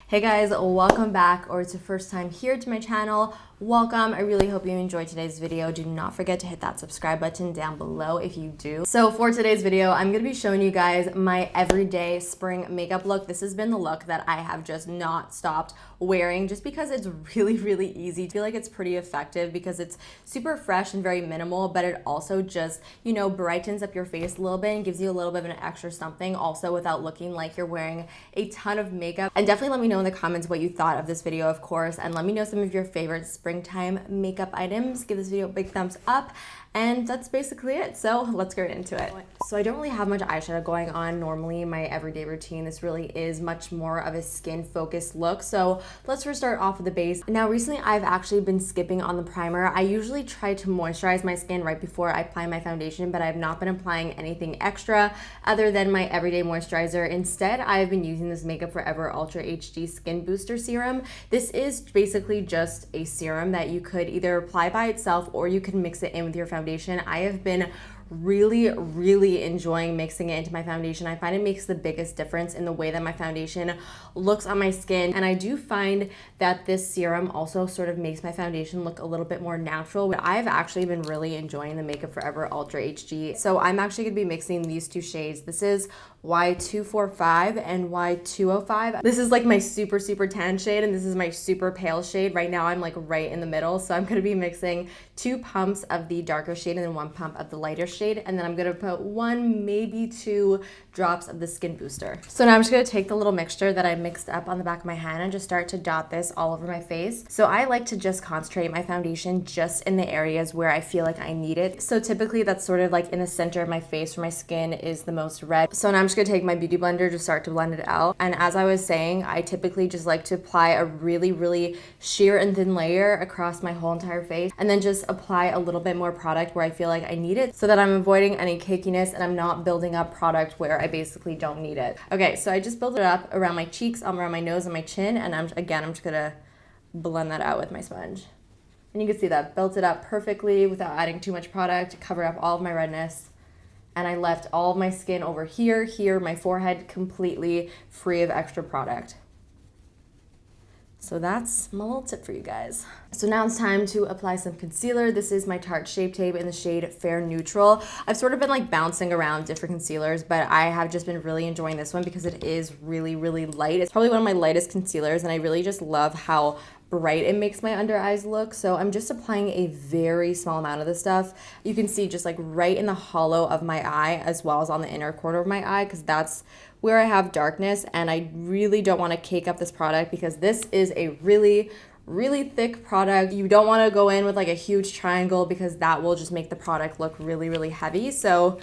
Hey guys, welcome back, or it's your first time here to my channel. Welcome. I really hope you enjoyed today's video. Do not forget to hit that subscribe button down below if you do. So for today's video, I'm going to be showing you guys my everyday spring makeup look. This has been the look that I have just not stopped wearing just because it's really easy. I feel like it's pretty effective because it's super fresh and very minimal, but it also just, you know, brightens up your face a little bit and gives you a little bit of an extra something also without looking like you're wearing a ton of makeup. And definitely let me know in the comments what you thought of this video, of course, and let me know some of your favorite springtime makeup items. Give this video a big thumbs up, and that's basically it. So let's get into it. So I don't really have much eyeshadow going on normally in my everyday routine. This really is much more of a skin focused look. So let's first start off with the base. Now recently I've actually been skipping on the primer. I usually try to moisturize my skin right before I apply my foundation, but I've not been applying anything extra other than my everyday moisturizer. Instead, I've been using this Makeup Forever Ultra HD Skin Booster Serum. This is basically just a serum that you could either apply by itself or you can mix it in with your foundation. I have been really enjoying mixing it into my foundation. I find it makes the biggest difference in the way that my foundation looks on my skin, and I do find that this serum also sort of makes my foundation look a little bit more natural. But I've actually been really enjoying the Makeup Forever Ultra HD. So I'm actually going to be mixing these two shades. This is Y245 and Y205. This is like my super tan shade, and this is my super pale shade. Right now I'm like right in the middle, so I'm going to be mixing 2 pumps of the darker shade and then 1 pump of the lighter shade, and then I'm going to put 1, maybe 2 drops of the skin booster. So now I'm just going to take the little mixture that I mixed up on the back of my hand and just start to dot this all over my face. So I like to just concentrate my foundation just in the areas where I feel like I need it. So typically that's sort of like in the center of my face where my skin is the most red. So now I'm just going to take my beauty blender to start to blend it out. And as I was saying, I typically just like to apply a really sheer and thin layer across my whole entire face, and then just apply a little bit more product where I feel like I need it, so that I'm avoiding any cakiness and I'm not building up product where I basically don't need it. Okay, so I just built it up around my cheeks, around my nose and my chin, and I'm just gonna blend that out with my sponge. And you can see that built it up perfectly without adding too much product to cover up all of my redness. And I left all of my skin over here, my forehead, completely free of extra product. So that's my little tip for you guys. So now it's time to apply some concealer. This is my Tarte Shape Tape in the shade Fair Neutral. I've sort of been like bouncing around different concealers, but I have just been really enjoying this one because it is really light. It's probably one of my lightest concealers, and I really just love how bright it makes my under eyes look. So I'm just applying a very small amount of this stuff. You can see just like right in the hollow of my eye, as well as on the inner corner of my eye, because that's where I have darkness, and I really don't want to cake up this product because this is a really thick product. You don't want to go in with like a huge triangle because that will just make the product look really heavy. So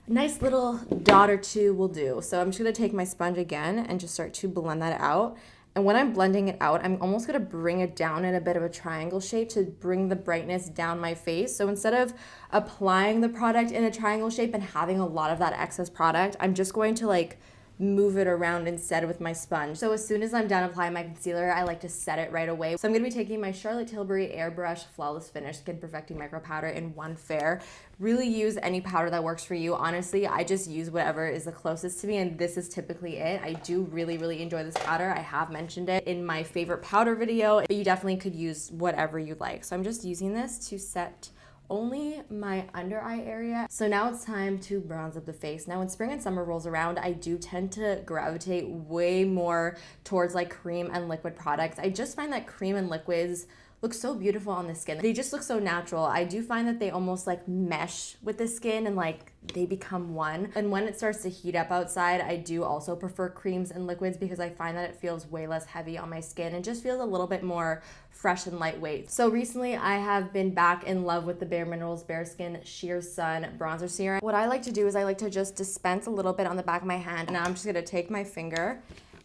a nice little dot or two will do. So I'm just going to take my sponge again and just start to blend that out. And when I'm blending it out, I'm almost going to bring it down in a bit of a triangle shape to bring the brightness down my face. So instead of applying the product in a triangle shape and having a lot of that excess product, I'm just going to like move it around instead with my sponge. So as soon as I'm done applying my concealer, I like to set it right away. So I'm going to be taking my Charlotte Tilbury AIRBRUSH Flawless Finish Skin Perfecting Micro Powder in 1 Fair. Really use any powder that works for you. Honestly, I just use whatever is the closest to me, and this is typically it. I do really enjoy this powder. I have mentioned it in my favorite powder video, but you definitely could use whatever you like. So I'm just using this to set only my under eye area. So now it's time to bronze up the face. Now when spring and summer rolls around, I do tend to gravitate way more towards like cream and liquid products. I just find that cream and liquids look so beautiful on the skin. They just look so natural. I do find that they almost like mesh with the skin and like they become one. And when it starts to heat up outside, I do also prefer creams and liquids because I find that it feels way less heavy on my skin and just feels a little bit more fresh and lightweight. So recently I have been back in love with the Bare Minerals Bare Skin Sheer Sun Bronzer Serum. What I like to do is I like to just dispense a little bit on the back of my hand. Now I'm just gonna take my finger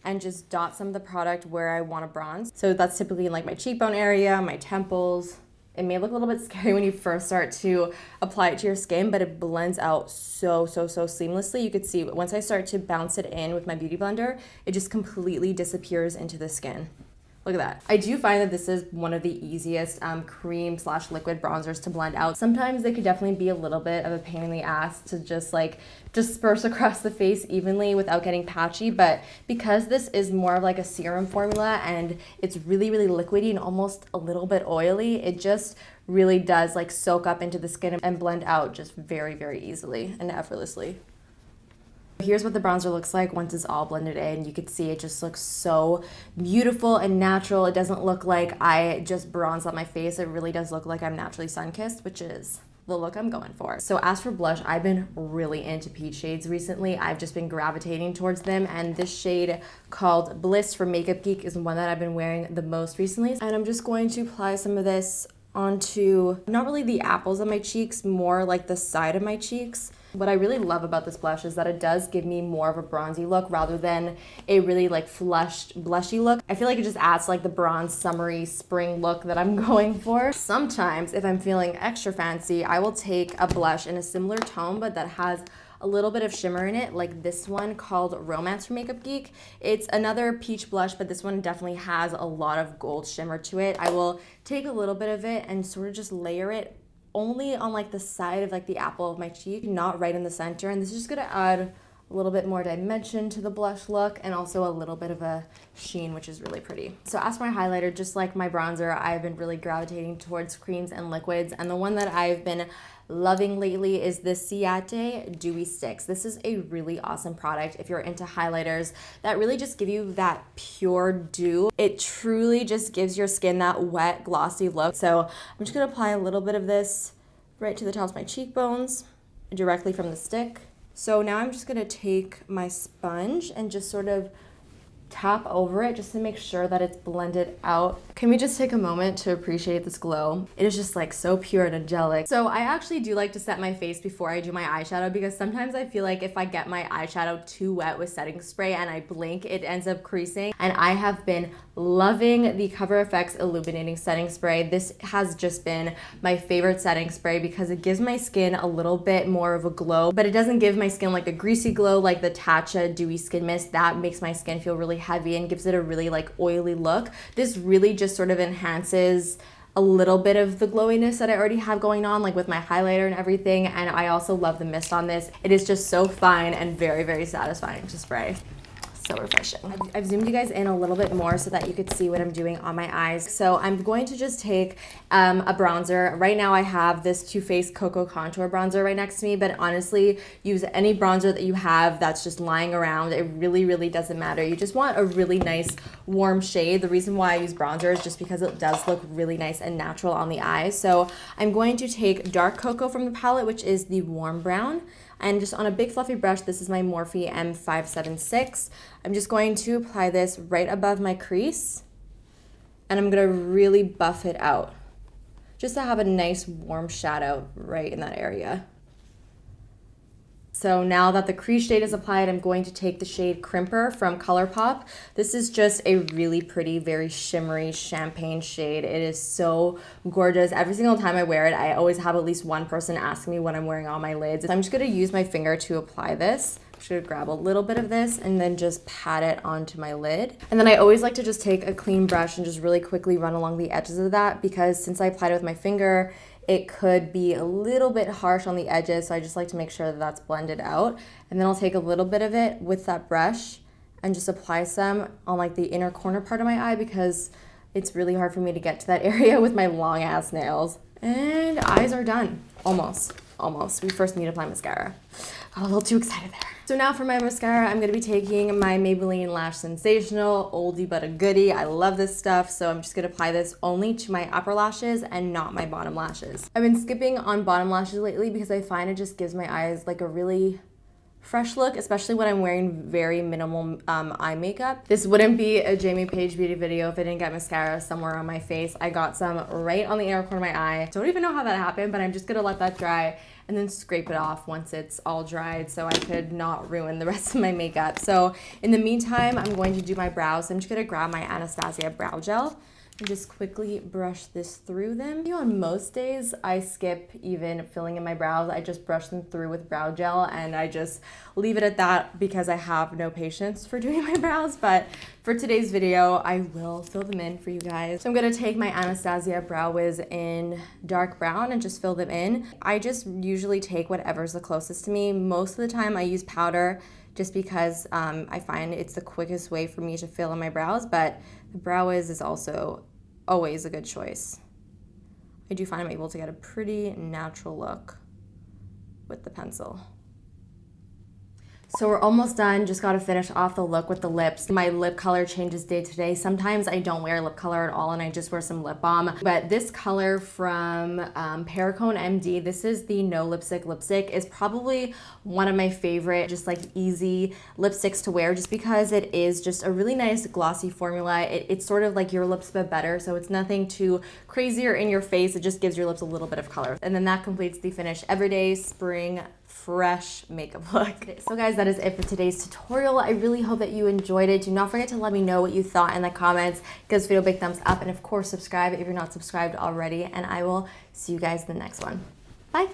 and just dot some of the product where I want to bronze. So that's typically in like my cheekbone area, my temples. It may look a little bit scary when you first start to apply it to your skin, but it blends out so seamlessly. You could see once I start to bounce it in with my beauty blender, it just completely disappears into the skin. Look at that. I do find that this is one of the easiest cream / liquid bronzers to blend out. Sometimes they could definitely be a little bit of a pain in the ass to just like disperse across the face evenly without getting patchy, but because this is more of like a serum formula and it's really, really liquidy and almost a little bit oily, it just really does like soak up into the skin and blend out just very, very easily and effortlessly. Here's what the bronzer looks like once it's all blended in. You can see it just looks so beautiful and natural. It doesn't look like I just bronzed on my face. It really does look like I'm naturally sun-kissed, which is the look I'm going for. So as for blush, I've been really into peach shades recently. I've just been gravitating towards them, and this shade called Bliss from Makeup Geek is one that I've been wearing the most recently. And I'm just going to apply some of this onto not really the apples of my cheeks, more like the side of my cheeks. What I really love about this blush is that it does give me more of a bronzy look rather than a really like flushed blushy look. I feel like it just adds like the bronze summery spring look that I'm going for. Sometimes if I'm feeling extra fancy, I will take a blush in a similar tone but that has a little bit of shimmer in it, like this one called Romance from Makeup Geek. It's another peach blush, but this one definitely has a lot of gold shimmer to it. I will take a little bit of it and sort of just layer it only on like the side of like the apple of my cheek, not right in the center. And this is just gonna add a little bit more dimension to the blush look and also a little bit of a sheen, which is really pretty. So as for my highlighter, just like my bronzer, I've been really gravitating towards creams and liquids. And the one that I've been loving lately is the Cinte Dewy Sticks. This is a really awesome product if you're into highlighters that really just give you that pure dew. It truly just gives your skin that wet, glossy look. So I'm just gonna apply a little bit of this right to the tops of my cheekbones, directly from the stick. So now I'm just gonna take my sponge and just sort of tap over it just to make sure that it's blended out. Can we just take a moment to appreciate this glow? It is just like so pure and angelic. So I actually do like to set my face before I do my eyeshadow because sometimes I feel like if I get my eyeshadow too wet with setting spray and I blink, it ends up creasing. And I have been loving the Cover FX Illuminating Setting Spray. This has just been my favorite setting spray because it gives my skin a little bit more of a glow, but it doesn't give my skin like a greasy glow like the Tatcha Dewy Skin Mist. That makes my skin feel really heavy and gives it a really like oily look. This really just sort of enhances a little bit of the glowiness that I already have going on, like with my highlighter and everything. And I also love the mist on this. It is just so fine and very, very satisfying to spray. So refreshing. I've zoomed you guys in a little bit more so that you could see what I'm doing on my eyes. So I'm going to just take a bronzer. Right now I have this Too Faced Cocoa Contour bronzer right next to me, but honestly, use any bronzer that you have that's just lying around. It really, really doesn't matter. You just want a really nice warm shade. The reason why I use bronzer is just because it does look really nice and natural on the eyes. So I'm going to take Dark Cocoa from the palette, which is the warm brown. And just on a big fluffy brush, this is my Morphe M576. I'm just going to apply this right above my crease, and I'm gonna really buff it out just to have a nice warm shadow right in that area. So now that the crease shade is applied, I'm going to take the shade Crimper from Colourpop. This is just a really pretty, very shimmery champagne shade. It is so gorgeous. Every single time I wear it, I always have at least one person ask me what I'm wearing on my lids. So I'm just gonna use my finger to apply this. I'm just gonna grab a little bit of this and then just pat it onto my lid. And then I always like to just take a clean brush and just really quickly run along the edges of that, because since I applied it with my finger, it could be a little bit harsh on the edges, so I just like to make sure that that's blended out. And then I'll take a little bit of it with that brush and just apply some on like the inner corner part of my eye, because it's really hard for me to get to that area with my long ass nails. And eyes are done, almost. We first need to apply mascara. Got a little too excited there. So now for my mascara, I'm gonna be taking my Maybelline Lash Sensational, oldie but a goodie. I love this stuff, so I'm just gonna apply this only to my upper lashes and not my bottom lashes. I've been skipping on bottom lashes lately because I find it just gives my eyes like a really fresh look, especially when I'm wearing very minimal eye makeup. This wouldn't be a Paige beauty video if I didn't get mascara somewhere on my face. I got some right on the inner corner of my eye. Don't even know how that happened, but I'm just gonna let that dry and then scrape it off once it's all dried so I could not ruin the rest of my makeup. So in the meantime, I'm going to do my brows. So I'm just gonna grab my Anastasia brow gel, and just quickly brush this through them. On most days, I skip even filling in my brows. I just brush them through with brow gel and I just leave it at that because I have no patience for doing my brows. But for today's video, I will fill them in for you guys. So I'm gonna take my Anastasia Brow Wiz in dark brown and just fill them in. I just usually take whatever's the closest to me. Most of the time I use powder just because I find it's the quickest way for me to fill in my brows, but the Brow Wiz is also always a good choice. I do find I'm able to get a pretty natural look with the pencil. So we're almost done, just gotta finish off the look with the lips. My lip color changes day to day. Sometimes I don't wear lip color at all and I just wear some lip balm. But this color from Perricone MD, this is the No Lipstick lipstick, is probably one of my favorite, just like easy lipsticks to wear just because it is just a really nice glossy formula. It's sort of like your lips but better, so it's nothing too crazy or in your face. It just gives your lips a little bit of color. And then that completes the finished everyday spring fresh makeup look. So guys, that is it for today's tutorial. I really hope that you enjoyed it. Do not forget to let me know what you thought in the comments. Give this video a big thumbs up and of course subscribe if you're not subscribed already, and I will see you guys in the next one. Bye.